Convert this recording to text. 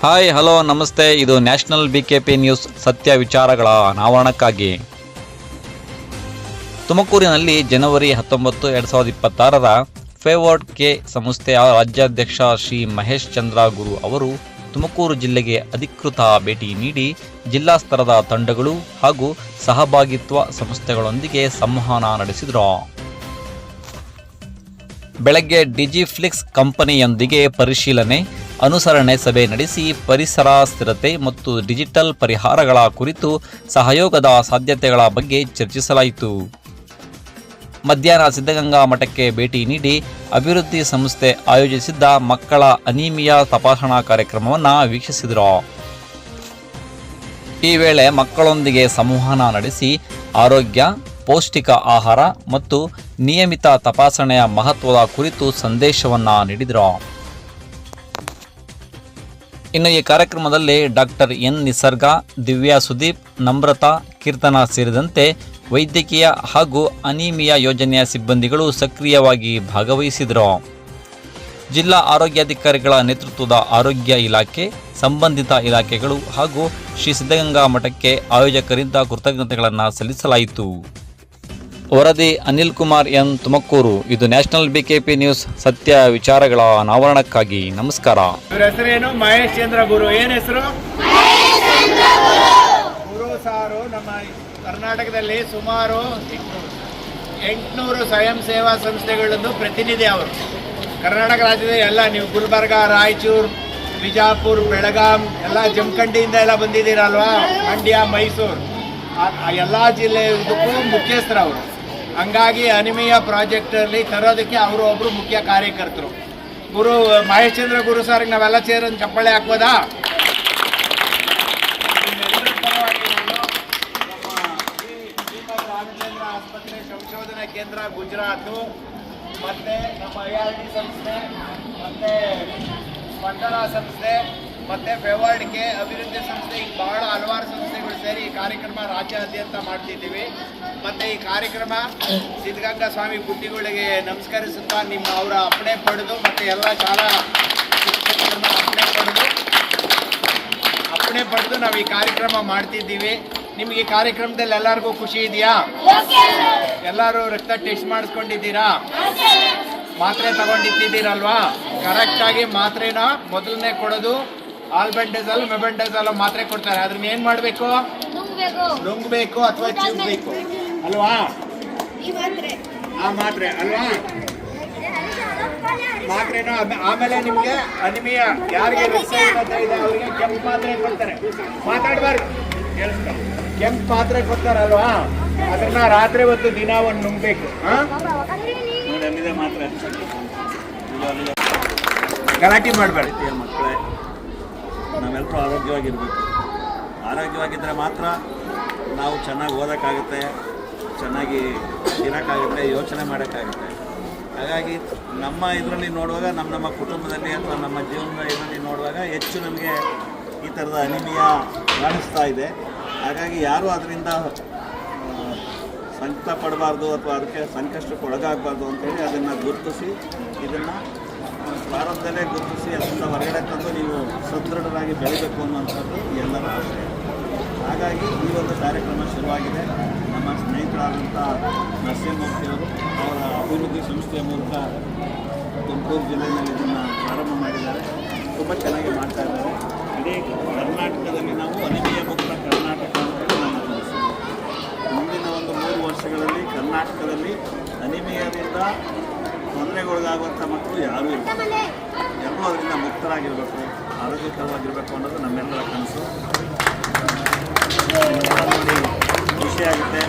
Hi hello ನಮಸ್ತೆ. ಇದು national BKP news ಸತ್ಯ ವಿಚಾರಗಳ ಅನಾವರಣಕ್ಕಾಗಿ. ತುಮಕೂರಿನಲ್ಲಿ ಜನವರಿ 19, 2026 ಫೇವರ್ಡ್ ಕೆ ಸಂಸ್ಥೆಯ ರಾಜ್ಯಾಧ್ಯಕ್ಷ ಶ್ರೀ ಮಹೇಶ್ ಚಂದ್ರ ಗುರು ಅವರು ತುಮಕೂರು ಜಿಲ್ಲೆಗೆ ಅಧಿಕೃತ ಭೇಟಿ ನೀಡಿ ಜಿಲ್ಲಾ ಸ್ತರದ ತಂಡಗಳು ಹಾಗೂ ಸಹಭಾಗಿತ್ವ ಸಂಸ್ಥೆಗಳೊಂದಿಗೆ ಸಂವಹನ ನಡೆಸಿದರು. ಬೆಳಗ್ಗೆ ಡಿಜಿಫ್ಲಿಕ್ಸ್ ಕಂಪನಿಯೊಂದಿಗೆ ಪರಿಶೀಲನೆ ಅನುಸರಣೆ ಸಭೆ ನಡೆಸಿ ಪರಿಸರ ಸ್ಥಿರತೆ ಮತ್ತು ಡಿಜಿಟಲ್ ಪರಿಹಾರಗಳ ಕುರಿತು ಸಹಯೋಗದ ಸಾಧ್ಯತೆಗಳ ಬಗ್ಗೆ ಚರ್ಚಿಸಲಾಯಿತು. ಮಧ್ಯಾಹ್ನ ಸಿದ್ಧಗಂಗಾ ಮಠಕ್ಕೆ ಭೇಟಿ ನೀಡಿ ಅಭಿವೃದ್ಧಿ ಸಂಸ್ಥೆ ಆಯೋಜಿಸಿದ್ದ ಮಕ್ಕಳ ಅನೀಮಿಯಾ ತಪಾಸಣಾ ಕಾರ್ಯಕ್ರಮವನ್ನು ವೀಕ್ಷಿಸಿದರು. ಈ ವೇಳೆ ಮಕ್ಕಳೊಂದಿಗೆ ಸಂವಹನ ನಡೆಸಿ ಆರೋಗ್ಯ, ಪೌಷ್ಟಿಕ ಆಹಾರ ಮತ್ತು ನಿಯಮಿತ ತಪಾಸಣೆಯ ಮಹತ್ವದ ಕುರಿತು ಸಂದೇಶವನ್ನು ನೀಡಿದರು. ಇನ್ನು ಈ ಕಾರ್ಯಕ್ರಮದಲ್ಲಿ ಡಾಕ್ಟರ್ ಎನ್ ನಿಸರ್ಗ, ದಿವ್ಯಾ ಸುದೀಪ್, ನಮ್ರತಾ, ಕೀರ್ತನಾ ಸೇರಿದಂತೆ ವೈದ್ಯಕೀಯ ಹಾಗೂ ಅನೀಮಿಯಾ ಯೋಜನೆಯ ಸಿಬ್ಬಂದಿಗಳು ಸಕ್ರಿಯವಾಗಿ ಭಾಗವಹಿಸಿದರು. ಜಿಲ್ಲಾ ಆರೋಗ್ಯಾಧಿಕಾರಿಗಳ ನೇತೃತ್ವದ ಆರೋಗ್ಯ ಇಲಾಖೆ, ಸಂಬಂಧಿತ ಇಲಾಖೆಗಳು ಹಾಗೂ ಶ್ರೀ ಸಿದ್ಧಗಂಗಾ ಮಠಕ್ಕೆ ಆಯೋಜಕರಿಂದ ಕೃತಜ್ಞತೆಗಳನ್ನು ಸಲ್ಲಿಸಲಾಯಿತು. ವರದಿ ಅನಿಲ್ ಕುಮಾರ್ ಎನ್, ತುಮಕೂರು. ಇದು ನ್ಯಾಷನಲ್ ಬಿಕೆಪಿ ನ್ಯೂಸ್ ಸತ್ಯ ವಿಚಾರಗಳ ಅನಾವರಣಕ್ಕಾಗಿ. ನಮಸ್ಕಾರ. ಇವರ ಹೆಸರೇನು? ಮಹೇಶ್ ಚಂದ್ರ ಗುರು. ಏನು ಹೆಸರು? ಗುರು ಸಾರು ನಮ್ಮ ಕರ್ನಾಟಕದಲ್ಲಿ ಸುಮಾರು 800 ಸ್ವಯಂ ಸೇವಾ ಸಂಸ್ಥೆಗಳದ್ದು ಪ್ರತಿನಿಧಿ ಅವರು. ಕರ್ನಾಟಕ ರಾಜ್ಯದ ಎಲ್ಲ, ನೀವು ಗುಲ್ಬರ್ಗ, ರಾಯಚೂರು, ಬಿಜಾಪುರ, ಬೆಳಗಾಂ ಎಲ್ಲ ಜಮಖಂಡಿಯಿಂದ ಎಲ್ಲ ಬಂದಿದ್ದೀರಲ್ವಾ, ಮಂಡ್ಯ, ಮೈಸೂರು, ಎಲ್ಲ ಜಿಲ್ಲೆಯದಕ್ಕೂ ಮುಖ್ಯಸ್ಥರು ಅವರು. ಹಂಗಾಗಿ ಅನಿಮಿಯಾ ಪ್ರಾಜೆಕ್ಟಲ್ಲಿ ತರೋದಕ್ಕೆ ಅವರು ಒಬ್ಬರು ಮುಖ್ಯ ಕಾರ್ಯಕರ್ತರು. ಗುರು ಮಹೇಶ್ ಚಂದ್ರ ಗುರು ಸಾರಿಗೆ ನಾವೆಲ್ಲ ಸೇರೊಂದು ಚಪ್ಪಾಳೆ ಹಾಕ್ಬೋದಾ? ನಿಮ್ಮೆಲ್ಲರ ಪರವಾಗಿ ನಮ್ಮ ಶ್ರೀಮದ್ ರಾಮಚಂದ್ರ ಆಸ್ಪತ್ರೆ ಸಂಶೋಧನಾ ಕೇಂದ್ರ ಗುಜರಾತು, ಮತ್ತು ನಮ್ಮ IRD ಸಂಸ್ಥೆ, ಮತ್ತು ಸ್ಪಂದನ ಸಂಸ್ಥೆ, ಮತ್ತು ಫೇವರ್ಡ್ ಕೆ ಅಭಿವೃದ್ಧಿ ಸಂಸ್ಥೆ, ಈಗ ಬಹಳ ಹಲವಾರು ಸಂಸ್ಥೆಗಳು ಸೇರಿ ಈ ಕಾರ್ಯಕ್ರಮ ರಾಜ್ಯಾದ್ಯಂತ ಮಾಡ್ತಿದ್ದೀವಿ. ಮತ್ತು ಈ ಕಾರ್ಯಕ್ರಮ ಸಿದ್ಧಗಂಗಾ ಸ್ವಾಮಿ ಬುದ್ಧಿಗಳಿಗೆ ನಮಸ್ಕರಿಸುತ್ತಾ ಅವರ ಅಪ್ಪಣೆ ಪಡೆದು ಮತ್ತು ಎಲ್ಲ ಶಾಲಾ ಶಿಕ್ಷಕರನ್ನ ಅಪ್ಪಣೆ ಪಡೆದು ನಾವು ಈ ಕಾರ್ಯಕ್ರಮ ಮಾಡ್ತಿದ್ದೀವಿ. ನಿಮಗೆ ಈ ಕಾರ್ಯಕ್ರಮದಲ್ಲಿ ಎಲ್ಲರಿಗೂ ಖುಷಿ ಇದೆಯಾ? ಎಲ್ಲರೂ ರಕ್ತ ಟೆಸ್ಟ್ ಮಾಡಿಸ್ಕೊಂಡಿದ್ದೀರಾ? ಮಾತ್ರೆ ತಗೊಂಡಿದ್ದೀರಲ್ವಾ? ಕರೆಕ್ಟಾಗಿ ಮಾತ್ರೆನ ಮೊದಲನೇ ಕೊಡೋದು ಆಲ್ಬೆಂಡಜಾಲ್, ಮೆಬೆಂಡಜಾಲ್ ಮಾತ್ರೆ ಕೊಡ್ತಾರೆ. ಅದನ್ನ ಏನು ಮಾಡಬೇಕು? ನುಂಗಬೇಕು ಅಥವಾ ಚಿವ್ಬೇಕು ಅಲ್ವಾ? ಆ ಮಾತ್ರೆ ಅಲ್ವಾ? ಮಾತ್ರೆನ ಆಮೇಲೆ ನಿಮಗೆ ಅನಿಮಿಯಾ ಯಾರಿಗೆ ರಕ್ತಹೀನತೆ ಇದೆ ಅವರಿಗೆ ಕೆಂಪು ಮಾತ್ರೆ ಕೊಡ್ತಾರೆ. ಮಾತಾಡಬಾರ್ದು, ಕೇಳಿಸ್ತಾರೆ. ಕೆಂಪು ಮಾತ್ರೆ ಕೊಡ್ತಾರಲ್ವಾ, ಅದನ್ನ ರಾತ್ರಿ ಹೊತ್ತು ದಿನ ಒಂದು ನುಂಗಬೇಕು. ಅಲ್ಲಿದೆ ಮಾತ್ರೆ. ಗಲಾಟೆ ಮಾಡಬೇಡಿ ಮಕ್ಕಳೇ. ನಾವೆಲ್ಲರೂ ಆರೋಗ್ಯವಾಗಿರಬೇಕು. ಆರೋಗ್ಯವಾಗಿದ್ದರೆ ಮಾತ್ರ ನಾವು ಚೆನ್ನಾಗಿ ಓದೋಕ್ಕಾಗುತ್ತೆ, ಚೆನ್ನಾಗಿ ಇರೋಕ್ಕಾಗುತ್ತೆ, ಯೋಚನೆ ಮಾಡೋಕ್ಕಾಗುತ್ತೆ. ಹಾಗಾಗಿ ನಮ್ಮ ಇದರಲ್ಲಿ ನೋಡುವಾಗ ನಮ್ಮ ಕುಟುಂಬದಲ್ಲಿ ಅಥವಾ ನಮ್ಮ ಜೀವನದ ಇದರಲ್ಲಿ ನೋಡುವಾಗ ಹೆಚ್ಚು ನಮಗೆ ಈ ಥರದ ಅನಿಮಿಯಾ ಕಾಣಿಸ್ತಾ ಇದೆ. ಹಾಗಾಗಿ ಯಾರೂ ಅದರಿಂದ ಸಂಕಟ ಪಡಬಾರ್ದು ಅಥವಾ ಅದಕ್ಕೆ ಸಂಕಷ್ಟಕ್ಕೆ ಒಳಗಾಗಬಾರ್ದು ಅಂತೇಳಿ ಅದನ್ನು ಗುರುತಿಸಿ, ಇದನ್ನು ಪ್ರಾರಂಭದಲ್ಲೇ ಗುರುತಿಸಿ ಅದರಿಂದ ಹೊರಗಡೆ ತಂದು ನೀವು ಸದೃಢರಾಗಿ ಬೆಳಿಬೇಕು ಅನ್ನುವಂಥದ್ದು ಎಲ್ಲರ ಆಶಯ. ಹಾಗಾಗಿ ಈ ಒಂದು ಕಾರ್ಯಕ್ರಮ ಶುರುವಾಗಿದೆ. ನಮ್ಮ ಸ್ನೇಹಿತರಾದಂಥ ನರಸಿಂಹಮೂರ್ತಿಯವರು ಅವರ ಅಭಿವೃದ್ಧಿ ಸಂಸ್ಥೆಯ ಮೂಲಕ ತುಮಕೂರು ಜಿಲ್ಲೆಯಲ್ಲಿ ಇದನ್ನು ಪ್ರಾರಂಭ ಮಾಡಿದ್ದಾರೆ. ತುಂಬ ಚೆನ್ನಾಗಿ ಮಾಡ್ತಾ ಇದ್ದಾರೆ. ಇಡೀ ಕರ್ನಾಟಕದಲ್ಲಿ ನಾವು ಅನಿಮಿಯಾ ಮುಕ್ತ ಕರ್ನಾಟಕ ಅಂತೇಳಿ ನಮ್ಮ ಕನಸು. ಮುಂದಿನ ಒಂದು 3 ವರ್ಷಗಳಲ್ಲಿ ಕರ್ನಾಟಕದಲ್ಲಿ ಅನಿಮಿಯಾದಿಂದ ತೊಂದರೆಗೊಳಗಾಗುವಂಥ ಮಕ್ಕಳು ಯಾರೂ ಇಲ್ಲ. ಎಲ್ಲರೂ ಅದರಿಂದ ಮುಕ್ತರಾಗಿರಬೇಕು, ಆರೋಗ್ಯಕರವಾಗಿರಬೇಕು ಅನ್ನೋದು ನಮ್ಮೆಲ್ಲರ ಕನಸು. ನೋಡಿ ಖುಷಿಯಾಗುತ್ತೆ.